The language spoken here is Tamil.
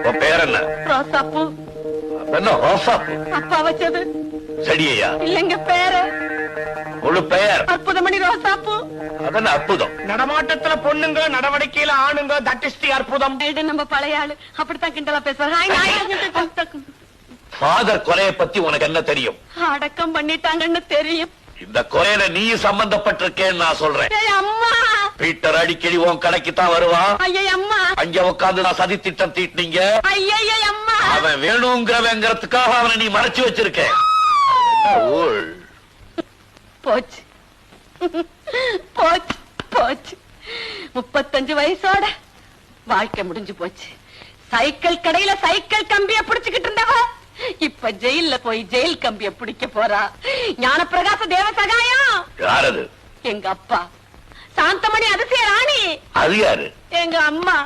உன் பேர் என்ன? ரோசாப்பூ. என்ன ரோசாப்பூ? அப்பா வச்சது. செடியா? இல்லங்க, பேரு. முழு பெயர்? அற்புதமணி ரோசாப்பூ. அதென்ன அற்புதம்? நடமாட்டத்துல பொண்ணுங்க, நடவடிக்கையில ஆணுங்க, தட் இஸ் தி அற்புதம். நம்ம பழைய ஆளு அப்படித்தான் கிண்டலா பேசுவாங்க. ஃபாதர் கொலையை பத்தி உனக்கு என்ன தெரியும்? அடக்கம் பண்ணிட்டாங்கன்னு தெரியும். இந்த கொலையில நீ சம்பந்தப்பட்டிருக்கேன்னு நான் சொல்றேன். அம்மா, பீட்டர் அடிக்கடி உன் கடைக்கு தான் வருவான். ஐயா அம்மா, அங்க உட்கார்ந்து நான் சதி திட்டம் தீட்டினீங்க. ஐயா அம்மா, அவன் வேணுங்கிறவங்கிறதுக்காக அவனை நீ மறைச்சு வச்சிருக்க. போச்சு போச்சு போச்சு. 35 வயசோட வாழ்க்கை முடிஞ்சு போச்சு. சைக்கிள் கடையில சைக்கிள் கம்பிய பிடிச்சுக்கிட்டு இருந்தவ இப்ப ஜெயில போய் ஜெயில் கம்பிய பிடிக்க போறா. ஞானப்பிரகாச தேவசகாயம். யாரது? எங்க அப்பா. சாந்தமணி அதிசய ராணி. அது யாரு? எங்க அம்மா.